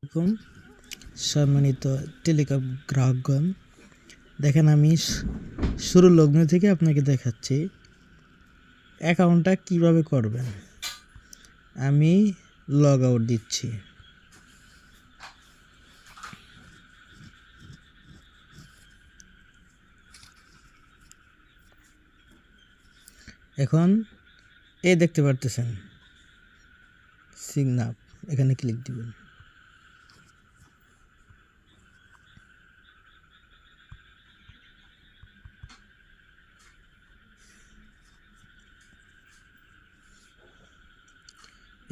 আসসালামু সম্মানিত টেলিকম গ্রাহকগণ, দেখেন আমি শুরু লগ্ন থেকে আপনাকে দেখাচ্ছি অ্যাকাউন্টটা কিভাবে করবেন। আমি লগ আউট দিচ্ছি। এখন এই দেখতে পারতেছেন সিগন আপ, এখানে ক্লিক দিবেন।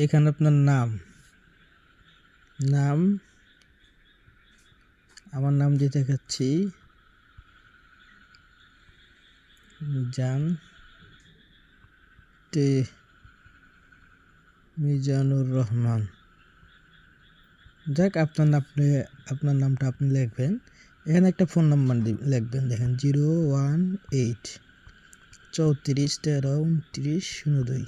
এখানে আপনার নাম আমার নাম দিয়ে দেখাচ্ছি জান মিজানুর রহমান। যাক, আপনার নামটা আপনি লিখবেন। এখানে একটা ফোন নাম্বার লিখবেন। দেখেন 018 34 13 29 02।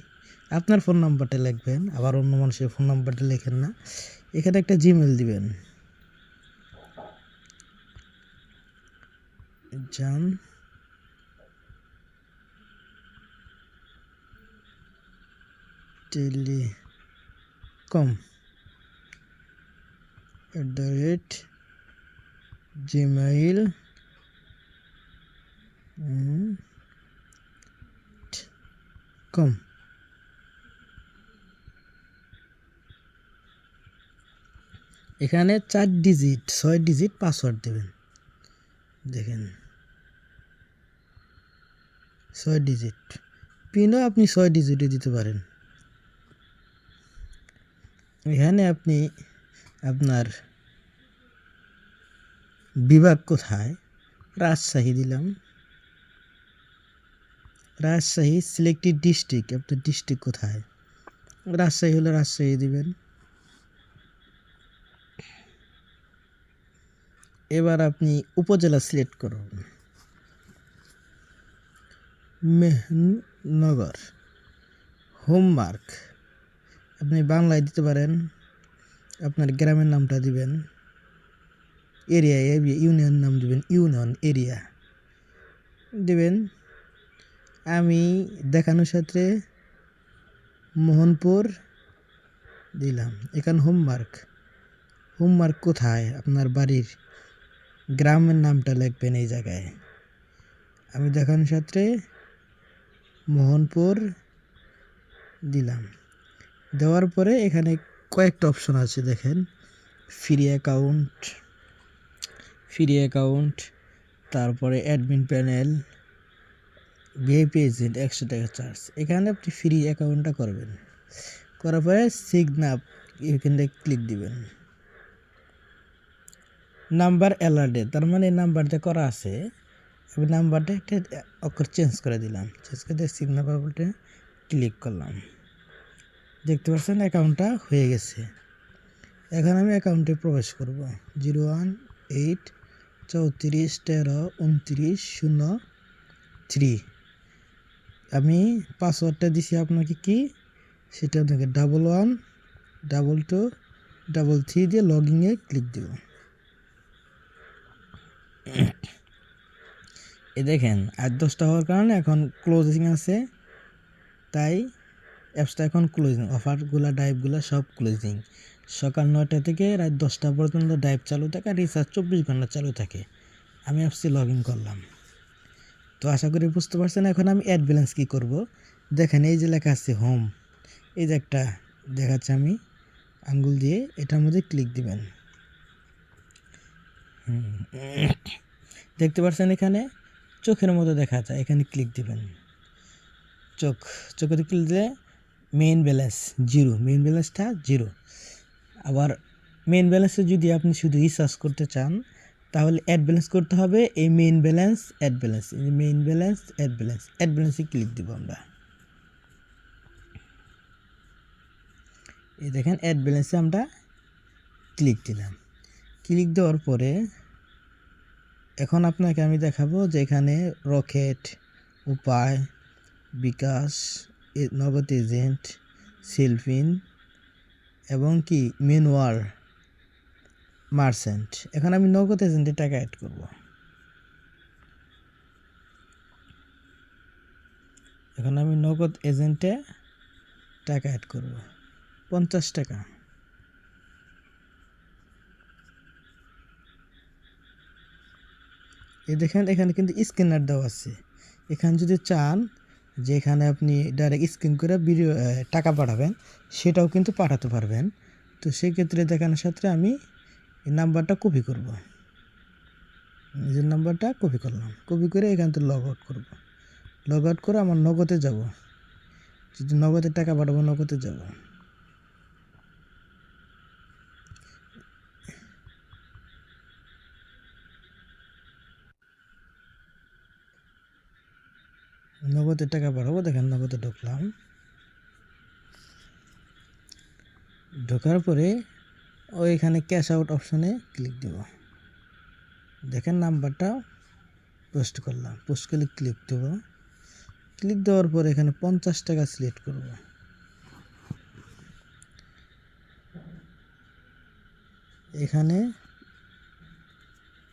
আপনার ফোন নাম্বারটা লিখবেন, আবার অন্য মানুষের ফোন নাম্বারটা লেখেন না। এখানে একটা জিমেল দিবেন, জান টেলিকম gmail.com। এখানে 6 ডিজিট পাসওয়ার্ড দেবেন। দেখেন 6 ডিজিট পিনও আপনি 6 ডিজিটে দিতে পারেন। এখানে আপনি আপনার বিভাগ কোথায়, রাজশাহী দিলাম। রাজশাহী সিলেক্টেড ডিস্ট্রিক্ট, আপনার ডিস্ট্রিক্ট কোথায়, রাজশাহী হলে রাজশাহী দিবেন। এবার আপনি উপজেলা সিলেক্ট করুন, মেহনগর। হোমমার্ক আপনি বাংলায় দিতে পারেন, আপনার গ্রামের নামটা দিবেন। এরিয়া ইউনিয়ন নাম দিবেন, ইউনিয়ন এরিয়া দিবেন। আমি দেখানোর সাথে মোহনপুর দিলাম। এখানে হোমমার্ক কোথায়, আপনার বাড়ির গ্রামের নামটা লিখবেন এই জায়গায়। আমি দেখানোর সাথে মোহনপুর দিলাম। দেওয়ার পরে এখানে কয়েকটা অপশন আছে, দেখেন ফ্রি অ্যাকাউন্ট, তারপরে অ্যাডমিন প্যানেল, ভিআইপি এজেন্ট 100 টাকা চার্জ। এখানে আপনি ফ্রি অ্যাকাউন্টটা করবেন। করার পরে সিগন আপ এখানে ক্লিক দিবেন। নাম্বার অ্যালার্টে, তার মানে নাম্বারটা করা আছে, আমি নাম্বারটা একটা অক্ষর চেঞ্জ করে দিলাম। চেঞ্জ করে দিয়ে সিগন আপ ক্লিক করলাম। দেখতে পাচ্ছেন অ্যাকাউন্টটা হয়ে গেছে। এখন আমি অ্যাকাউন্টে প্রবেশ করব। 018 34 13 29 03। আমি পাসওয়ার্ডটা দিছি আপনাকে, কি সেটা আপনাকে 11 22 33 দিয়ে লগইনে ক্লিক দেব। এ দেখেন আর 10টা হওয়ার কারণে এখন ক্লোজিং আছে, তাই অ্যাপসটা এখন ক্লোজিং। অফারগুলো ডাইভগুলো সব ক্লোজিং। সকাল 9টা থেকে রাত 10টা পর্যন্ত ডাইভ চালু থাকে, আর রিচার্জ 24 ঘন্টা চালু থাকে। আমি অ্যাপসে লগ ইন করলাম। তো আশা করি বুঝতে পারছেন। এখন আমি অ্যাড ব্যালেন্স কী করব। দেখেন এই যে লেখা আছে হোম, এই যে একটা দেখাচ্ছে, আমি আঙ্গুল দিয়ে এটার মধ্যে ক্লিক দিবেন। দেখতে পাচ্ছেন এখানে চোখের মতো দেখা যায়, এখানে ক্লিক দিবেন। চোখে ক্লিক দিলে মেইন ব্যালেন্স জিরো। আবার মেইন ব্যালেন্সে যদি আপনি শুধু রিচার্জ করতে চান, তাহলে অ্যাড ব্যালেন্স করতে হবে। এই মেইন ব্যালেন্স অ্যাড ব্যালেন্সে ক্লিক দিব আমরা। এই দেখেন অ্যাড ব্যালেন্সে আমরা ক্লিক দিলাম। ক্লিক দেওয়ার পরে এখন আপনাকে আমি দেখাবো যে এখানে রকেট, উপায়, বিকাশ, নগদ এজেন্ট, সেলফিন এবং কি ম্যানুয়াল মার্চেন্ট। এখন আমি নগদ এজেন্টে টাকা অ্যাড করব। এখন আমি নগদ এজেন্টে টাকা অ্যাড করব 50 টাকা। এই দেখেন এখানে কিন্তু স্ক্যানার দেওয়া আছে। এখানে যদি চান যে এখানে আপনি ডাইরেক্ট স্ক্যান করে ভিডিও টাকা পাঠাবেন, সেটাও কিন্তু পাঠাতে পারবেন। তো সেই ক্ষেত্রে দেখানোর সাথে আমি এই নাম্বারটা কপি করব, নিজের নাম্বারটা কপি করলাম, কপি করে এখান থেকে লগ আউট করব। লগ আউট করে আমার নগদে যাব, যদি নগদে টাকা পাঠাবো নগদে যাব। নগদে টাকা পাঠাবো, দেখেন নগদে ঢুকলাম। ঢোকার পরে ওইখানে ক্যাশ আউট অপশনে ক্লিক দেব। দেখেন নাম্বারটা পোস্ট করলাম, পোস্ট করলে ক্লিক দেব। ক্লিক দেওয়ার পর এখানে 50 টাকা সিলেক্ট করব। এখানে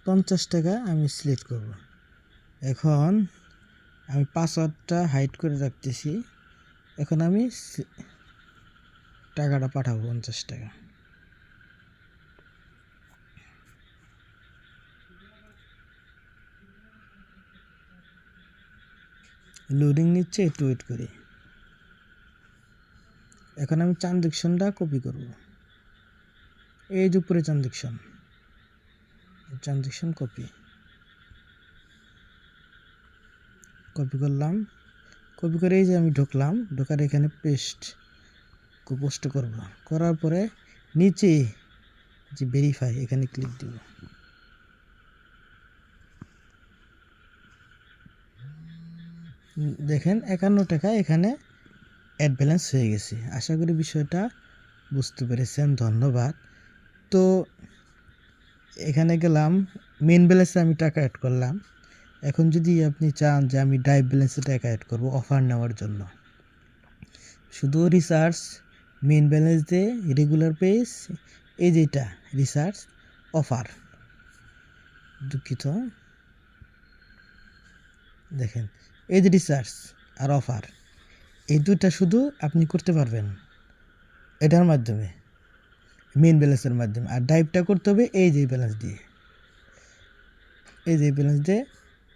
50 টাকা আমি সিলেক্ট করব। এখন আমি পাসওয়ার্ডটা হাইড করে রাখতেছি। এখন আমি টাকাটা পাঠাবো 50 টাকা। লোডিং নিচ্ছে, একটু ওয়েট করি। এখন আমি ট্রানজ্যাকশনটা কপি করব। এই যে উপরে ট্রানজ্যাকশন কপি করলাম। কপি করে এই যে আমি ঢুকলাম, ঢোকার এখানে পোস্ট করব। করার পরে নিচে যে ভেরিফাই এখানে ক্লিক দিব। দেখেন 51 টাকা এখানে অ্যাড ব্যালেন্স হয়ে গেছে। আশা করি বিষয়টা বুঝতে পেরেছেন, ধন্যবাদ। তো এখানে গেলাম, মেন ব্যালেন্সে আমি টাকা অ্যাড করলাম। এখন যদি আপনি চান যে আমি ড্রাইভ ব্যালেন্সে টাকা অ্যাড করব অফার নেওয়ার জন্য, শুধু রিসার্চ মেন ব্যালেন্স দিয়ে রেগুলার পেজ, এই যেটা রিসার্চ অফার, দুঃখিত, দেখেন এই যে রিসার্চ আর অফার, এই দুটা শুধু আপনি করতে পারবেন এটার মাধ্যমে, মেন ব্যালেন্সের মাধ্যমে। আর ড্রাইভটা করতে হবে এই যে ব্যালেন্স দিয়ে, এই যে ব্যালেন্স দিয়ে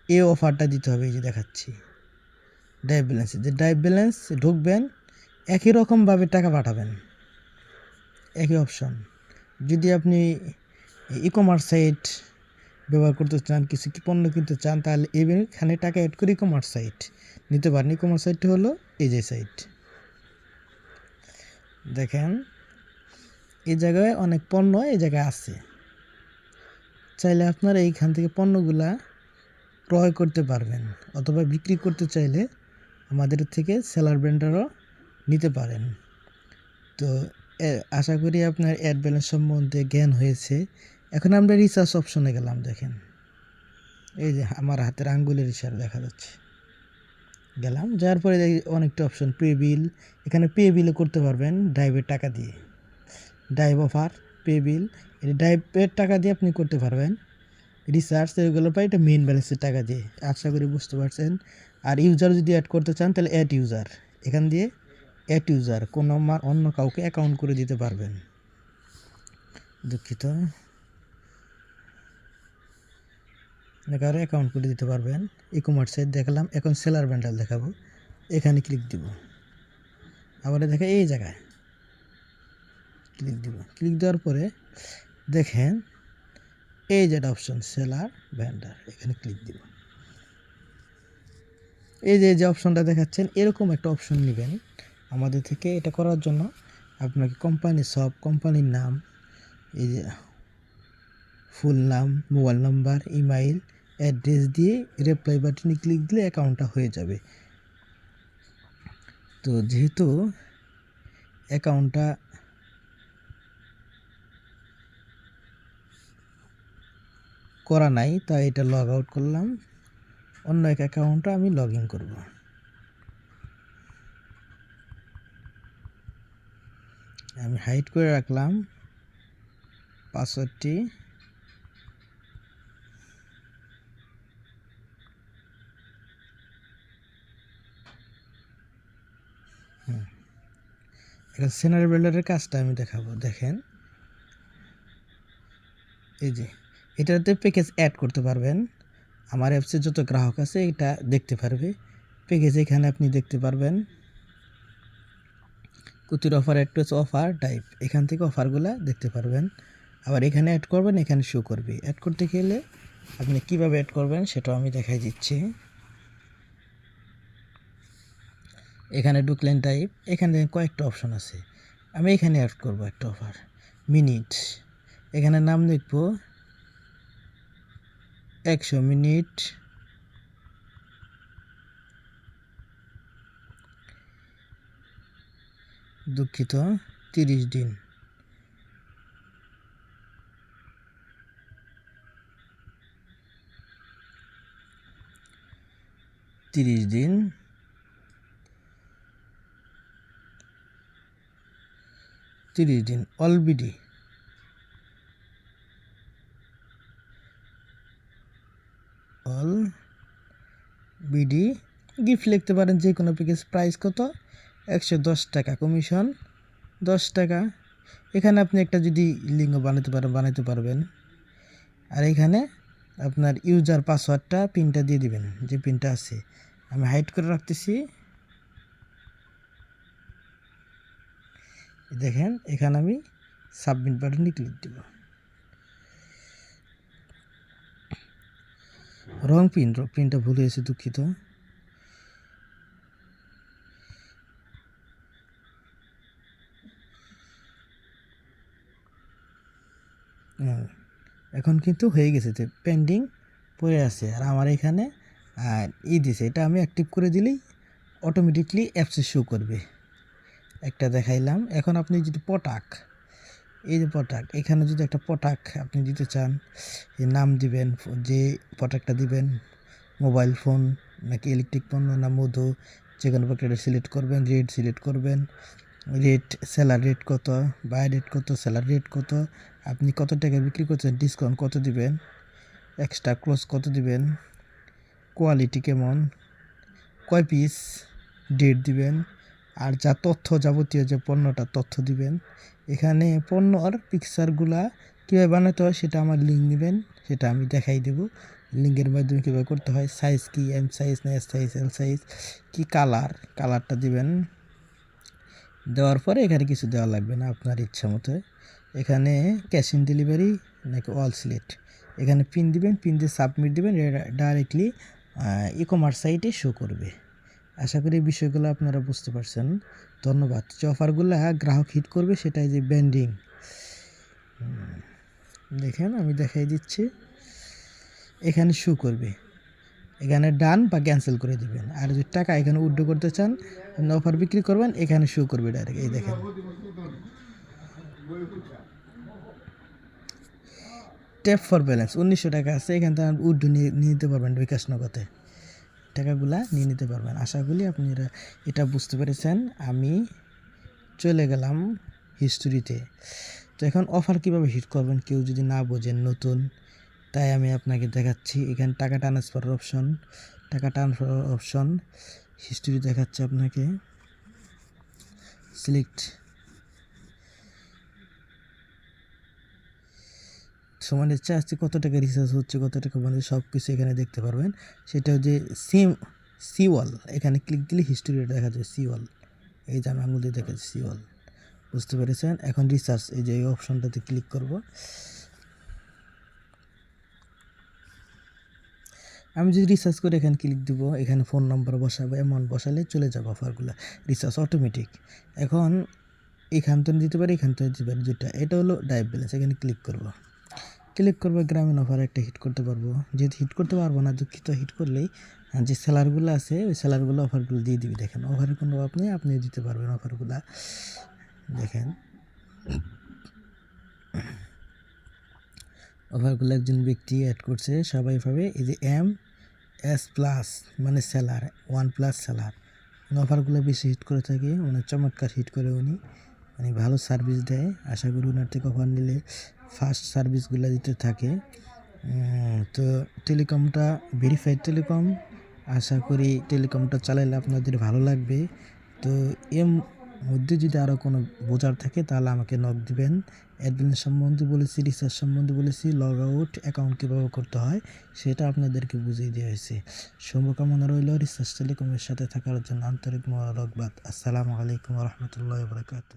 এই অফারটা দিতে হবে। এই যে দেখাচ্ছি ড্রাইভ ব্যালেন্স, যে ড্রাইভ ব্যালেন্স ঢুকবেন, একই রকমভাবে টাকা পাঠাবেন, একই অপশন। যদি আপনি ই কমার্স সাইট ব্যবহার করতে চান, কিছু কি পণ্য কিনতে চান, তাহলে এখানে টাকা অ্যাড করে ই কমার্স সাইট নিতে পারেন। ই কমার্স সাইটটা হলো এই যে সাইট। দেখেন এই জায়গায় অনেক পণ্য এই জায়গায় আছে, চাইলে আপনারা এইখান থেকে পণ্যগুলা ক্রয় করতে পারবেন, অথবা বিক্রি করতে চাইলে আমাদের থেকে সেলার ব্র্যান্ডারও নিতে পারেন। তো আশা করি আপনার অ্যাড ব্যালেন্স সম্বন্ধে জ্ঞান হয়েছে। এখন আমরা রিসার্চ অপশনে গেলাম। দেখেন এই যে আমার হাতের আঙ্গুলের ইশারা দেখা যাচ্ছে, গেলাম, যাওয়ার পরে অনেকটা অপশন, পে বিল, এখানে পে বিলও করতে পারবেন ড্রাইভের টাকা দিয়ে, ড্রাইভ অফার, পে বিল, এই ড্রাইভের টাকা দিয়ে আপনি করতে পারবেন। রিসার্চ এগুলো পাই, এটা মেন ব্যালেন্সের টাকা দিয়ে। আশা করি বুঝতে পারছেন। আর ইউজার যদি অ্যাড করতে চান তাহলে অ্যাড ইউজার, এখান দিয়ে অ্যাড ইউজার কোনো অন্য কাউকে অ্যাকাউন্ট করে দিতে পারবেন। দুঃখিত, কারো অ্যাকাউন্ট করে দিতে পারবেন। ই কমার্স সাইট দেখালাম, এখন সেলার ব্যান্ডাল দেখাবো, এখানে ক্লিক দিব। আবার দেখে এই জায়গায় ক্লিক দিব। ক্লিক দেওয়ার পরে দেখেন এই যেটা অপশন সেলার ব্যান্ডার, এখানে ক্লিক দিব। এই যে অপশনটা দেখাচ্ছেন, এরকম একটা অপশন নেবেন আমাদের থেকে। এটা করার জন্য আপনাকে কোম্পানির নাম, এই যে ফুল নাম, মোবাইল নাম্বার, ইমেইল অ্যাড্রেস দিয়ে রিপ্লাই বাটনে ক্লিক দিলে অ্যাকাউন্টটা হয়ে যাবে। তো যেহেতু অ্যাকাউন্টটা করা নাই, তাই এটা লগ আউট করলাম, অন্য এক অ্যাকাউন্টে আমি লগ ইন করব। আমি হাইড করে রাখলাম। পাসওয়ার্ডটি এখন সিনারি বিল্ডারের কাজটা আমি দেখাবো। দেখেন এই যে এটাতে প্যাকেজ অ্যাড করতে পারবেন। আমার অ্যাপসে যত গ্রাহক আছে এটা দেখতে পারবে। প্যাকেজ এখানে আপনি দেখতে পারবেন কুতির offer, add to offer type, এখান থেকে অফারগুলো দেখতে পারবেন। আবার এখানে অ্যাড করবেন, এখানে শো করবে। অ্যাড করতে গেলে আপনি কিভাবে অ্যাড করবেন সেটাও আমি দেখাই দিচ্ছি। এখানে ঢুকলেন টাইপ, এখানে কয়েকটা অপশন আছে। আমি এখানে অ্যাড করব একটা অফার মিনিট। এখানে নাম লিখব 100 মিনিট, দুঃখিত 30 দিন। অলবিডি গিফট লিখতে পারেন যে কোনো প্যাকেজ। প্রাইস কত? 110 টাকা, কমিশন 10 টাকা। এখানে আপনি একটা যদি লিঙ্ক বানাতে পারবেন। আর এখানে আপনার ইউজার পাসওয়ার্ডটা পিনটা দিয়ে দিবেন, যে পিনটা আছে। আমি হাইড করে রাখতেছি। দেখেন এখানে আমি সাবমিট বাটনে ক্লিক দেব। রং পিনটা ভুল হয়েছে, দুঃখিত। এখন কিন্তু হয়ে গেছে, যে পেন্ডিং পড়ে আছে। আর আমার এখানে দিছে, এটা আমি অ্যাক্টিভ করে দিলেই অটোমেটিকলি অ্যাপসে শো করবে। একটা দেখাইলাম। এখন আপনি যদি পটাক, এই যে পটাক, এখানে যদি একটা পটাক আপনি দিতে চান, এই নাম দিবেন, যে পটাকটা দিবেন, মোবাইল ফোন নাকি ইলেকট্রিক পণ্য না মধু, যে কোনো প্রকারটা সিলেক্ট করবেন। রেট সিলেক্ট করবেন, রেট, সেলার রেট কত, বাই রেট কত, সেলার রেট কত, আপনি কত টাকা বিক্রি করছেন, ডিসকাউন্ট কত দিবেন, এক্সট্রা ক্লোজ কত দিবেন, কোয়ালিটি কেমন, কয় পিস, ডেট দিবেন। আর যা তথ্য, যাবতীয় যে পণ্যটা তথ্য দিবেন। এখানে পণ্যর পিকচারগুলা কীভাবে বানাতে হয় সেটা আমার লিঙ্ক নেবেন, সেটা আমি দেখাই দেব। লিঙ্কের মাধ্যমে কীভাবে করতে হয়, সাইজ কি, এম সাইজ না এস সাইজ, এল সাইজ, কী কালারটা দিবেন। দেওয়ার পরে এখানে কিছু দেওয়া লাগবে না, আপনার ইচ্ছা মতো। এখানে ক্যাশ অন ডেলিভারি নাকি অল সিলেক্ট, এখানে পিন দিবেন, পিন দিয়ে সাবমিট দিবেন। ডাইরেক্টলি ই কমার্স সাইটে শো করবে। আশা করি বিষয়গুলো আপনারা বুঝতে পারছেন। ধন্যবাদ। যে অফারগুলো গ্রাহক হিট করবে সেটাই যে ব্যান্ডিং। দেখেন আমি দেখাই দিচ্ছি, এখানে শো করবে। এখানে ডান বা ক্যান্সেল করে দিবেন। আর যদি টাকা এখানে উইথড্র করতে চান, আপনি অফার বিক্রি করবেন, এখানে শো করবে ডাইরেক্ট। এই দেখেন ট্যাপ ফর ব্যালেন্স 1900 টাকা আছে, এখান থেকে উইথড্র নিয়ে নিতে পারবেন বিকাশ নগদে। টাকাগুলা নিয়ে নিতে পারবেন। আশা করি আপনারা এটা বুঝতে পেরেছেন। আমি চলে গেলাম হিস্টোরিতে। তো এখন অফার কিভাবে হিট করবেন কেউ যদি না বোঝেন, নতুন, তাই আমি আপনাকে দেখাচ্ছি। এখানে টাকা ট্রান্সফারের অপশন, হিস্টোরি দেখাচ্ছে আপনাকে। সিলেক্ট সমান ইচ্ছা আসছে, কত টাকা রিচার্জ হচ্ছে, কত টাকা মানে সব কিছু এখানে দেখতে পারবেন। সেটা হচ্ছে সিওয়াল, এখানে ক্লিক দিলে হিস্টোরি দেখা যায়। সিওয়াল, এই যে আমি আঙুল দিয়ে দেখাচ্ছি সিওয়াল, বুঝতে পেরেছেন। এখন রিচার্জ, এই যে এই অপশনটাতে ক্লিক করব। আমি যদি রিচার্জ করে এখানে ক্লিক দিব, এখানে ফোন নম্বর বসাবো, অ্যামাউন্ট বসালে চলে যাবে অফারগুলো, রিচার্জ অটোমেটিক। এখন এখান থেকে দিতে পারি, এখান থেকে দিতে পারি, দুটা। এটা হলো ডাইভ ব্যালেন্স, এখানে ক্লিক করব। গ্রামীণ অফার একটা হিট করতে পারবো। যেহেতু হিট করতে পারবো না, দুঃখিত। হিট করলেই যে সেলারগুলো আছে ওই সেলারগুলো অফারগুলো দিয়ে দিবি। দেখেন অফারের কোনো অভাব নেই, আপনি দিতে পারবেন অফারগুলো। দেখেন অফারগুলো একজন ব্যক্তি অ্যাড করছে, সবাই পাবে। এই যে MS+ মানে সেলার, 1+ সেলার, অফারগুলো বেশি হিট করে থাকে। অনেক চমৎকার হিট করে উনি, মানে ভালো সার্ভিস দেয়। আশা করি ওনার থেকে অফার নিলে ফাস্ট সার্ভিসগুলো দিতে থাকে। তো টেলিকমটা ভেরিফাইড টেলিকম, আশা করি টেলিকমটা চালাইলে আপনাদের ভালো লাগবে। তো এর মধ্যে যদি আরও কোনো বোঝার থাকে তাহলে আমাকে নক দিবেন। অ্যাডমিন সম্বন্ধে বলেছি, রিচার্জ সম্বন্ধে বলেছি, লগ আউট অ্যাকাউন্ট কীভাবে করতে হয় সেটা আপনাদেরকে বুঝিয়ে দেওয়া হয়েছে। শুভকামনা রইল রিচার্জ টেলিকমের সাথে থাকার জন্য আন্তরিক মোবারকবাদ। আসসালামু আলাইকুম রহমতুল্লাহ বরকাত।